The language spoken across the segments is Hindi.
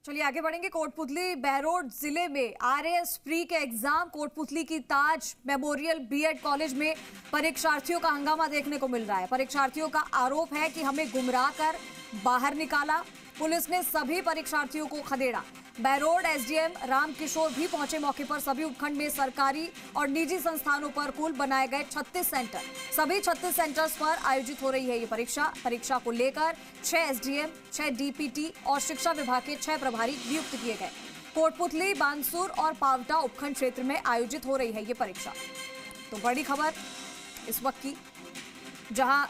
चलिए आगे बढ़ेंगे। कोटपुतली बहरोड जिले में आरएएस प्री के एग्जाम, कोटपुतली की ताज मेमोरियल बीएड कॉलेज में परीक्षार्थियों का हंगामा देखने को मिल रहा है। परीक्षार्थियों का आरोप है कि हमें गुमराह कर बाहर निकाला। पुलिस ने सभी परीक्षार्थियों को खदेड़ा। बहरोड एसडीएम रामकिशोर भी पहुंचे मौके पर। सभी उपखंड में सरकारी और निजी संस्थानों पर कुल बनाए गए 36 सेंटर, सभी 36 सेंटर्स पर आयोजित हो रही है ये परीक्षा को लेकर 6 एसडीएम, 6 डीपीटी और शिक्षा विभाग के 6 प्रभारी नियुक्त किए गए। कोटपुतली, बानसूर और पावटा उपखंड क्षेत्र में आयोजित हो रही है ये परीक्षा। तो बड़ी खबर इस वक्त की, जहां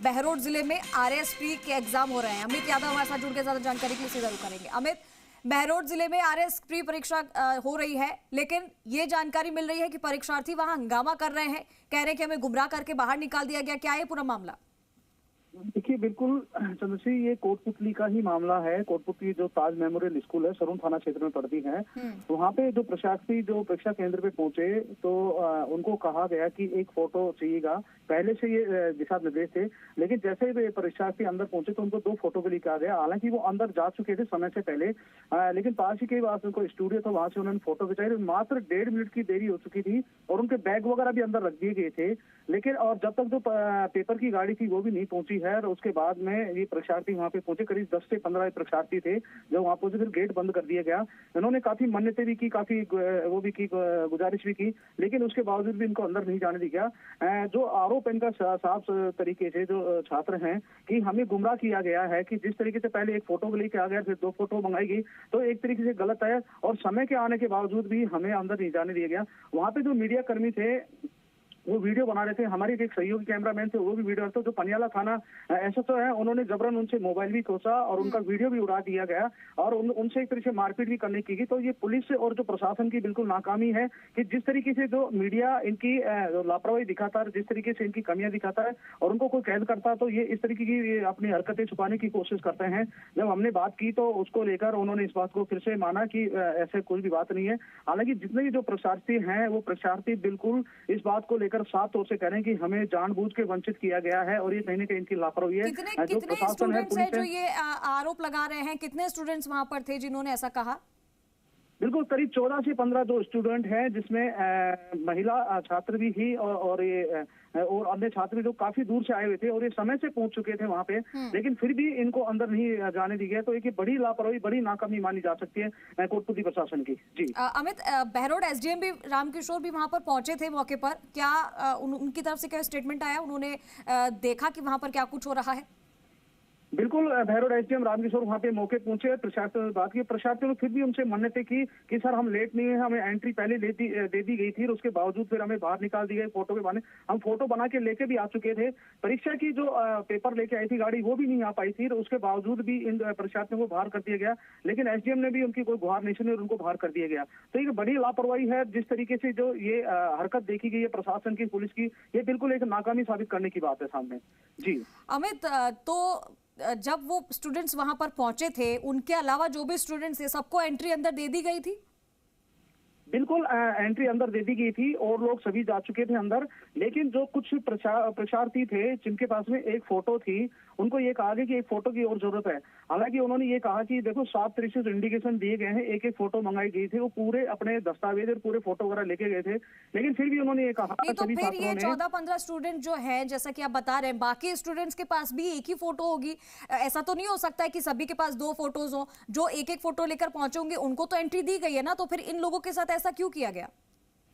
बहरोड जिले में आरएएस प्री के एग्जाम हो रहे हैं। अमित यादव हमारे साथ जुड़ के ज्यादा जानकारी के लिए सीधा रुख करेंगे। अमित, बहरोड जिले में आरएएस प्री परीक्षा हो रही है, लेकिन ये जानकारी मिल रही है कि परीक्षार्थी वहां हंगामा कर रहे हैं, कह रहे हैं कि हमें गुमराह करके बाहर निकाल दिया गया। क्या है पूरा मामला? देखिए, बिल्कुल चंद्रश्री, ये कोटपुतली का ही मामला है। कोटपुतली जो ताज मेमोरियल स्कूल है, सरून थाना क्षेत्र में पड़ती है। वहाँ पे जो प्रशिक्षार्थी जो परीक्षा केंद्र पे पहुंचे तो उनको कहा गया कि एक फोटो चाहिएगा। पहले से ये दिशा निर्देश थे, लेकिन जैसे ही परीक्षार्थी अंदर पहुंचे तो उनको 2 फोटो के लिए कहा गया। हालांकि वो अंदर जा चुके थे समय से पहले, लेकिन पास ही के पास उनको स्टूडियो था, वहां से उन्होंने फोटो खिंचाई। मात्र 1.5 मिनट की देरी हो चुकी थी और उनके बैग वगैरह भी अंदर रख दिए गए थे। लेकिन और जब तक जो पेपर की गाड़ी थी वो भी नहीं पहुंची है। और उसके बाद में ये परीक्षार्थी वहाँ पे पहुंचे, करीब 10 से 15 परीक्षार्थी थे। जब वहाँ पहुंचे फिर गेट बंद कर दिया गया। इन्होंने काफी मन्नतें भी की, काफी वो भी की, गुजारिश भी की, लेकिन उसके बावजूद भी इनको अंदर नहीं जाने दिया गया। जो आरोप इनका साफ तरीके से जो छात्र हैं कि हमें गुमराह किया गया है, कि जिस तरीके से पहले एक फोटो के लिए किया गया, फिर 2 फोटो मंगाई गई, तो एक तरीके से गलत है। और समय के आने के बावजूद भी हमें अंदर नहीं जाने दिया गया। वहाँ पे जो मीडिया कर्मी थे वो वीडियो बना रहे थे, हमारे एक सहयोगी कैमरामैन थे वो भी वीडियो, तो जो पनियाला थाना एसएचओ है उन्होंने जबरन उनसे मोबाइल भी खोसा और उनका वीडियो भी उड़ा दिया गया और उनसे एक तरीके से मारपीट भी करने की गई। तो ये पुलिस और जो प्रशासन की बिल्कुल नाकामी है कि जिस तरीके से जो मीडिया इनकी लापरवाही दिखाता है, जिस तरीके से इनकी कमियां दिखाता है और उनको कोई कैद करता है, तो ये इस तरीके की अपनी हरकतें छुपाने की कोशिश करते हैं। जब हमने बात की तो उसको लेकर उन्होंने इस बात को फिर से माना कि ऐसे कोई भी बात नहीं है। हालांकि जितने भी जो परीक्षार्थी हैं वो परीक्षार्थी बिल्कुल इस बात को लेकर साफ तौर से कह रहे हैं कि हमें जानबूझ के वंचित किया गया है और ये कहीं ना कहीं इनकी लापरवाही है। कितने स्टूडेंट्स हैं जो ये आरोप लगा रहे हैं? कितने स्टूडेंट्स वहां पर थे जिन्होंने ऐसा कहा? बिल्कुल करीब 14 से 15 जो स्टूडेंट हैं, जिसमें महिला छात्र भी थी और ये और अन्य छात्र जो काफी दूर से आए हुए थे और ये समय से पहुंच चुके थे वहां पे, लेकिन फिर भी इनको अंदर नहीं जाने दी गया। तो एक बड़ी लापरवाही, बड़ी नाकामी मानी जा सकती है कोटपुतली प्रशासन की। जी अमित, बहरोड एसडीएम भी रामकिशोर भी वहां पर पहुंचे थे मौके पर। क्या उनकी तरफ से क्या स्टेटमेंट आया? उन्होंने देखा कि वहां पर क्या कुछ हो रहा है? बिल्कुल, बहरोड एसडीएम रामकिशोर वहाँ पे मौके पहुंचे, प्रशासन बात की। प्रशासन ने फिर भी उनसे मन्नतें की कि सर हम लेट नहीं है, हमें एंट्री पहले दे दी गई थी और उसके बावजूद फिर हमें बाहर निकाल दी गई फोटो के बहाने। हम फोटो बना के लेके भी आ चुके थे। परीक्षा की जो पेपर लेके आई थी गाड़ी वो भी नहीं आ पाई थी, उसके बावजूद भी इन प्रशासन को बाहर कर दिया गया। लेकिन एसडीएम ने भी उनकी कोई गुहार नहीं सुनी और उनको बाहर कर दिया गया। तो ये बड़ी लापरवाही है। जिस तरीके से जो ये हरकत देखी गई है प्रशासन की, पुलिस की, ये बिल्कुल एक नाकामी साबित करने की बात है सामने। जी अमित, तो जब वो स्टूडेंट्स वहां पर पहुंचे थे, उनके अलावा जो भी स्टूडेंट्स थे सबको एंट्री अंदर दे दी गई थी? बिल्कुल, एंट्री अंदर दे दी गई थी और लोग सभी जा चुके थे अंदर। लेकिन जो कुछ परीक्षार्थी थे जिनके पास में एक फोटो थी, उनको ये कहा गया कि एक फोटो की और जरूरत है। हालांकि उन्होंने ये कहा कि देखो 7 तरीके से इंडिकेशन दिए गए हैं, एक फोटो मंगाई गई थी, वो पूरे अपने दस्तावेज और पूरे फोटो वगैरह लेके गए थे। लेकिन फिर भी उन्होंने ये कहा तो फिर ये 14-15 स्टूडेंट जो है, जैसा कि आप बता रहे हैं, बाकी स्टूडेंट्स के पास भी एक ही फोटो होगी। ऐसा तो नहीं हो सकता है कि सभी के पास 2 फोटोज हो? जो एक फोटो लेकर पहुंचे होंगे उनको तो एंट्री दी गई है ना, तो फिर इन लोगों के साथ ऐसा क्यों किया गया?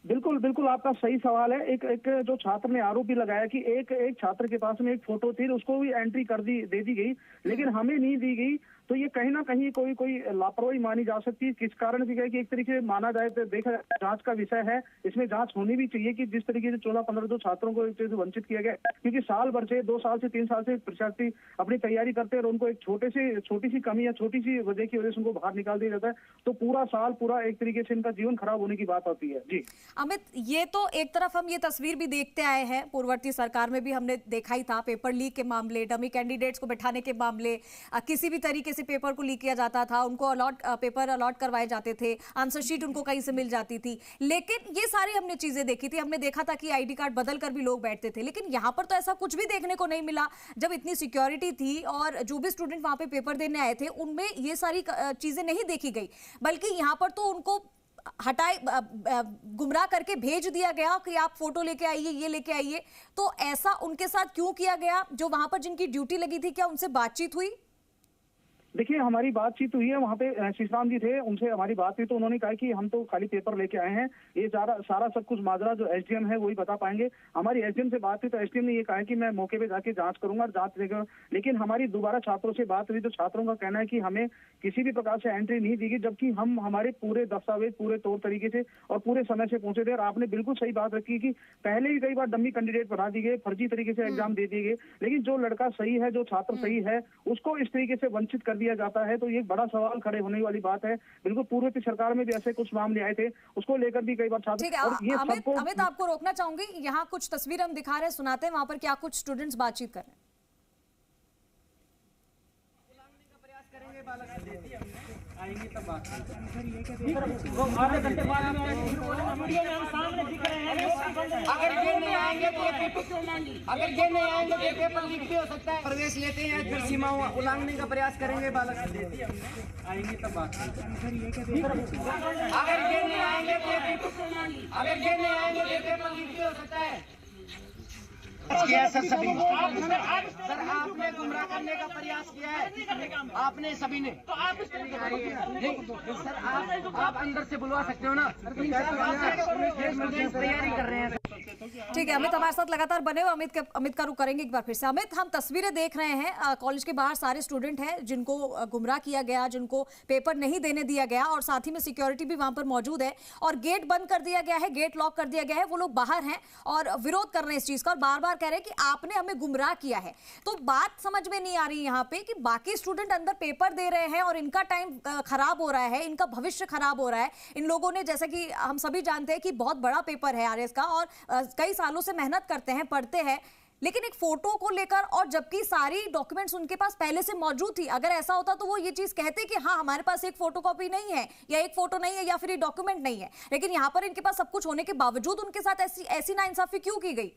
बिल्कुल बिल्कुल, आपका सही सवाल है। एक जो छात्र ने आरोप भी लगाया कि एक छात्र के पास में एक फोटो थी, उसको भी एंट्री दे दी गई, लेकिन हमें नहीं दी गई। तो ये कहीं ना कहीं कोई लापरवाही मानी जा सकती है। किस कारण की कि एक तरीके से माना जाए तो देखा जाए जांच का विषय है, इसमें जांच होनी भी चाहिए कि जिस तरीके से 14-15 जो छात्रों को से वंचित किया गया। क्योंकि साल भर से 2 साल से 3 साल से परीक्षार्थी अपनी तैयारी करते हैं और उनको एक छोटी सी कमी या छोटी सी वजह की वजह से उनको बाहर निकाल दिया जाता है, तो पूरा साल पूरा एक तरीके से इनका जीवन खराब होने की बात आती है। जी अमित, ये तो एक तरफ हम ये तस्वीर भी देखते आए हैं, पूर्ववर्ती सरकार में भी हमने देखा ही था, पेपर लीक के मामले, डमी कैंडिडेट्स को बैठाने के मामले, किसी भी तरीके से से पेपर को लीक किया जाता था, उनको पेपर अलॉट करवाए जाते थे, आंसर शीट उनको कहीं से मिल जाती थी। लेकिन ये सारी हमने चीजें देखी थी, हमने देखा था कि आईडी कार्ड बदल कर भी लोग बैठते थे, लेकिन यहाँ पर तो ऐसा कुछ भी देखने को नहीं मिला। जब इतनी सिक्योरिटी थी और जो भी स्टूडेंट वहां पे पेपर देने आए थे उनमें ये सारी चीजें नहीं देखी गई, बल्कि यहाँ पर तो उनको हटाए गुमराह करके भेज दिया गया कि आप फोटो लेके आइए, ये लेके आइए। तो ऐसा उनके साथ क्यों किया गया? जो वहां पर जिनकी ड्यूटी लगी थी, क्या उनसे बातचीत हुई? देखिए, हमारी बातचीत हुई है, वहाँ पे शीशराम जी थे, उनसे हमारी बात हुई तो उन्होंने कहा कि हम तो खाली पेपर लेके आए हैं, ये सारा सब कुछ माजरा जो एसडीएम है वही बता पाएंगे। हमारी एसडीएम से बात हुई तो एसडीएम ने ये कहा कि मैं मौके पे जाके जांच करूंगा और जांच लेकर, लेकिन हमारी दोबारा छात्रों से बात हुई तो छात्रों का कहना है कि हमें किसी भी प्रकार से एंट्री नहीं दी गई, जबकि हम हमारे पूरे दस्तावेज पूरे तौर तरीके से और पूरे समय से पहुंचे थे। और आपने बिल्कुल सही बात रखी कि पहले भी कई बार डम्मी कैंडिडेट बना दिए गए, फर्जी तरीके से एग्जाम दे दिए गए, लेकिन जो लड़का सही है, जो छात्र सही है, उसको इस तरीके से वंचित कर दिया जाता है। तो ये बड़ा सवाल खड़े होने वाली बात है। बिल्कुल पूर्व की सरकार में भी ऐसे कुछ मामले आए थे, उसको लेकर भी कई बार छात्र। और ये अमित आपको रोकना चाहूंगी, यहाँ कुछ तस्वीर हम दिखा रहे हैं, सुनाते हैं वहां पर क्या कुछ स्टूडेंट्स बातचीत कर रहे हैं। आएंगे तब बात वो आधे घंटे बाद में वीडियो में हम सामने दिख रहे हैं। अगर ये नहीं आएंगे तो ये पेपर क्यों मांगी? अगर ये नहीं आएंगे तो ये पेपर लीक भी हो सकता है। प्रवेश लेते हैं फिर सीमा उल्लंघने का प्रयास करेंगे बालक। आएंगे तब बात अगर ये नहीं आएंगे तो ये पेपर क्यों मांगी? अगर ये नहीं आएंगे तो ये पेपर लीक भी हो सकता है। सर सभी सर आपने गुमराह करने का प्रयास किया है, आपने सभी ने। तो आप सर आप अंदर से बुलवा सकते हो ना, तैयारी कर रहे हैं। ठीक है अमित हमारे साथ लगातार बने हुए, अमित का रुख करेंगे एक बार फिर से। अमित, हम तस्वीरें देख रहे हैं, कॉलेज के बाहर सारे स्टूडेंट हैं जिनको गुमराह किया गया, जिनको पेपर नहीं देने दिया गया, और साथ ही में सिक्योरिटी भी वहां पर मौजूद है और गेट बंद कर दिया गया है, गेट लॉक कर दिया गया है। वो लोग बाहर हैं और विरोध कर रहे हैं इस चीज का और बार बार कह रहे हैं कि आपने हमें गुमराह किया है। तो बात समझ में नहीं आ रही यहाँ पे कि बाकी स्टूडेंट अंदर पेपर दे रहे हैं और इनका टाइम खराब हो रहा है, इनका भविष्य खराब हो रहा है। इन लोगों ने, जैसा कि हम सभी जानते हैं कि बहुत बड़ा पेपर है आरएस का और कई सालों से मेहनत करते हैं, पढ़ते हैं, लेकिन एक फोटो को लेकर, और जबकि सारी डॉक्यूमेंट्स उनके पास पहले से मौजूद थी। अगर ऐसा होता तो वो ये चीज कहते कि हाँ हमारे पास एक फोटोकॉपी नहीं है या एक फोटो नहीं है या फिर ये डॉक्यूमेंट नहीं है, लेकिन यहाँ पर इनके पास सब कुछ होने के बावजूद उनके साथ ऐसी नाइंसाफी क्यों की गई?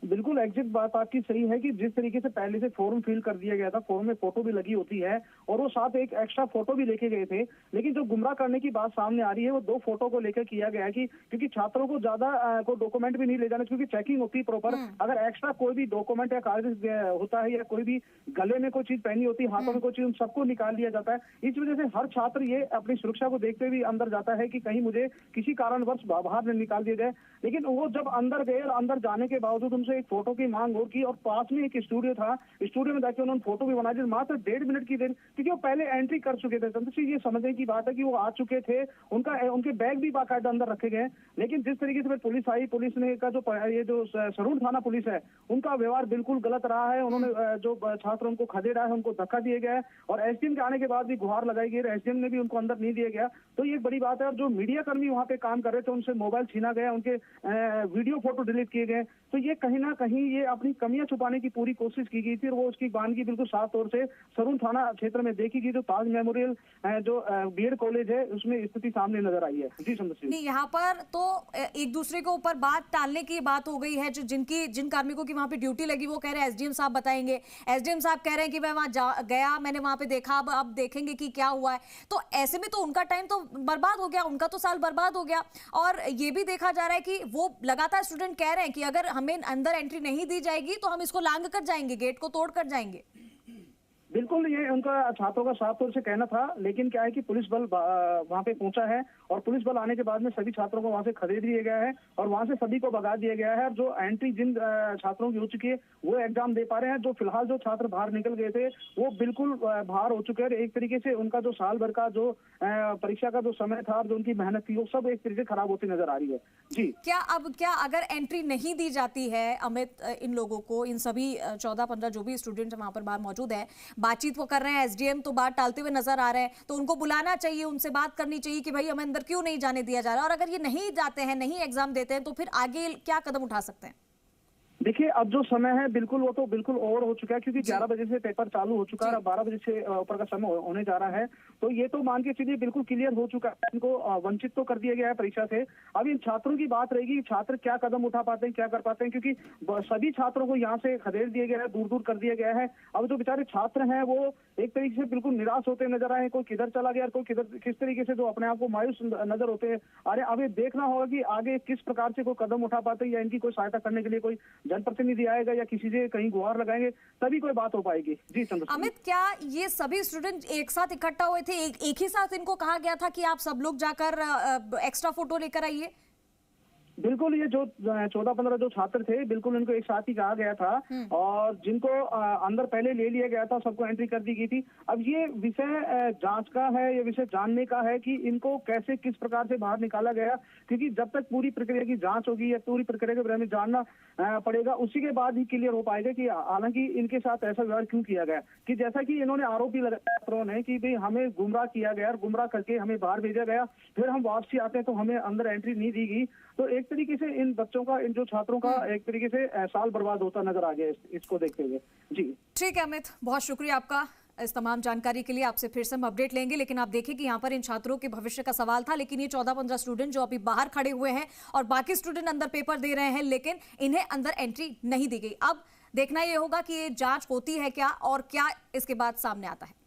बिल्कुल एग्जैक्ट बात आपकी सही है कि जिस तरीके से पहले से फॉर्म फिल कर दिया गया था, फॉर्म में फोटो भी लगी होती है और वो साथ एक एक्स्ट्रा फोटो भी लेके गए थे, लेकिन जो गुमराह करने की बात सामने आ रही है वो 2 फोटो को लेकर किया गया है कि क्योंकि छात्रों को ज्यादा को डॉक्यूमेंट भी नहीं ले जाना, क्योंकि चेकिंग होती है प्रॉपर। अगर एक्स्ट्रा कोई भी डॉक्यूमेंट या कागज होता है या कोई भी गले में कोई चीज पहनी होती है, हाथों में कोई चीज, उन सबको निकाल लिया जाता है। इस वजह से हर छात्र ये अपनी सुरक्षा को देखते हुए अंदर जाता है कि कहीं मुझे किसी कारणवश बाहर न निकाल दिया जाए। लेकिन वो जब अंदर गए और अंदर जाने के बावजूद उनसे एक फोटो की मांग और की, और पास में एक स्टूडियो था, स्टूडियो में जाके उन्होंने फोटो भी बना दी मात्र 1.5 मिनट की देर, क्योंकि वो पहले एंट्री कर चुके थे। तो ये समझने की बात है कि वो आ चुके थे, उनके बैग भी बाकायदा अंदर रखे गए। लेकिन जिस तरीके से पुलिस आई, पुलिस ने का जो ये जो सरून थाना पुलिस है उनका व्यवहार बिल्कुल गलत रहा है। उन्होंने जो छात्रों को खदेड़ा है, उनको धक्का दिए गया है और एसडीएम के आने के बाद भी गुहार लगाई गई, एसडीएम ने भी उनको अंदर नहीं दिया गया। तो ये एक बड़ी बात है। और जो मीडिया कर्मी वहाँ पे काम कर रहे थे उनसे मोबाइल छीना गया, उनके वीडियो फोटो डिलीट किए गए। तो ये कहीं ना कहीं ये अपनी कमियां छुपाने की पूरी कोशिश की गई थी और वो उसकी बानगी बिल्कुल साफ तौर से सरून थाना क्षेत्र में देखी गई। जो ताज मेमोरियल जो बीएड कॉलेज है उसमें स्थिति सामने नजर आई है। जी समझिए। नहीं, यहाँ पर तो एक दूसरे के ऊपर बात टालने की बात हो गई है। जो जिन कार्मिकों की वहां पे ड्यूटी लगी वो कह रहे हैं एसडीएम साहब बताएंगे, एसडीएम साहब कह रहे हैं कि मैं वहां गया, मैंने वहां पे देखा, अब देखेंगे कि क्या हुआ है। तो ऐसे में तो उनका टाइम तो बर्बाद हो गया, उनका तो साल बर्बाद हो गया। और ये भी देखा जा रहा है कि वो लगातार स्टूडेंट कह रहे हैं कि अगर हमें अंदर एंट्री नहीं दी जाएगी तो हम इसको लांघ कर जाएंगे, गेट को तोड़ कर जाएंगे। बिल्कुल, ये उनका छात्रों का साफ तौर से कहना था। लेकिन क्या है कि पुलिस बल वहां पे पहुंचा है और पुलिस बल आने के बाद में सभी छात्रों को वहां से खदेड़ दिया गया है और वहां से सभी को भगा दिया गया है। और जो एंट्री जिन छात्रों की हो चुकी है वो एग्जाम दे पा रहे हैं। जो फिलहाल जो छात्र बाहर निकल गए थे वो बिल्कुल बाहर हो चुके हैं। एक तरीके से उनका जो साल भर का जो परीक्षा का जो समय था, जो उनकी मेहनत थी, वो सब एक तरीके से खराब होती नजर आ रही है। जी क्या अगर एंट्री नहीं दी जाती है अमित, इन लोगों को, इन सभी 14-15 जो भी स्टूडेंट वहां पर बाहर मौजूद है, बातचीत वो कर रहे हैं, एसडीएम तो बात टालते हुए नजर आ रहे हैं, तो उनको बुलाना चाहिए, उनसे बात करनी चाहिए कि भाई हमें अंदर क्यों नहीं जाने दिया जा रहा। और अगर ये नहीं जाते हैं, नहीं एग्जाम देते हैं, तो फिर आगे क्या कदम उठा सकते हैं? देखिए, अब जो समय है बिल्कुल वो तो बिल्कुल ओवर हो चुका है, क्योंकि 11 बजे से पेपर चालू हो चुका है और 12 बजे से ऊपर का समय होने जा रहा है। तो ये तो मान के चलिए बिल्कुल क्लियर हो चुका है, इनको वंचित तो कर दिया गया है परीक्षा से। अब इन छात्रों की बात रहेगी, छात्र क्या कदम उठा पाते हैं, क्या कर पाते हैं, क्योंकि सभी छात्रों को यहाँ से खदेड़ दिया गया है, दूर दूर कर दिया गया है। अब जो बेचारे छात्र हैं वो एक तरीके से बिल्कुल निराश होते नजर आए, कोई किधर चला गया, कोई किधर, किस तरीके से जो अपने आप को मायूस नजर होते हैं। अरे अब ये देखना होगा कि आगे किस प्रकार से कोई कदम उठा पाते हैं, या इनकी कोई सहायता करने के लिए कोई जनप्रतिनिधि आएगा या किसी से कहीं गुहार लगाएंगे, तभी कोई बात हो पाएगी। जी चंद्र। अमित, क्या ये सभी स्टूडेंट एक साथ इकट्ठा हुए थे, एक ही साथ इनको कहा गया था कि आप सब लोग जाकर एक्स्ट्रा फोटो लेकर आइए? बिल्कुल, ये जो 14-15 जो छात्र थे, बिल्कुल इनको एक साथ ही कहा गया था, और जिनको अंदर पहले ले लिया गया था, सबको एंट्री कर दी गई थी। अब ये विषय जांच का है, ये विषय जानने का है कि इनको कैसे किस प्रकार से बाहर निकाला गया, क्योंकि जब तक पूरी प्रक्रिया की जांच होगी या पूरी प्रक्रिया के बारे में जानना पड़ेगा, उसी के बाद ही क्लियर हो पाएगा कि हालांकि इनके साथ ऐसा व्यवहार क्यों किया गया। कि जैसा कि इन्होंने आरोप भी लगाया छात्रों ने कि भाई हमें गुमराह किया गया और गुमराह करके हमें बाहर भेजा गया, फिर हम वापसी आते हैं तो हमें अंदर एंट्री नहीं दी गई। तो एक तरीके से इन बच्चों का, इन जो छात्रों का एक तरीके से साल बर्बाद होता नजर आ गया इसको देखते हुए। जी ठीक है अमित, बहुत शुक्रिया आपका इस तमाम जानकारी के लिए। आपसे फिर से हम अपडेट लेंगे, लेकिन आप देखिए कि यहाँ पर इन छात्रों के भविष्य का सवाल था, लेकिन ये 14-15 स्टूडेंट जो अभी बाहर खड़े हुए हैं और बाकी स्टूडेंट अंदर पेपर दे रहे हैं, लेकिन इन्हें अंदर एंट्री नहीं दी गई। अब देखना ये होगा कि ये जांच होती है क्या और क्या इसके बाद सामने आता है।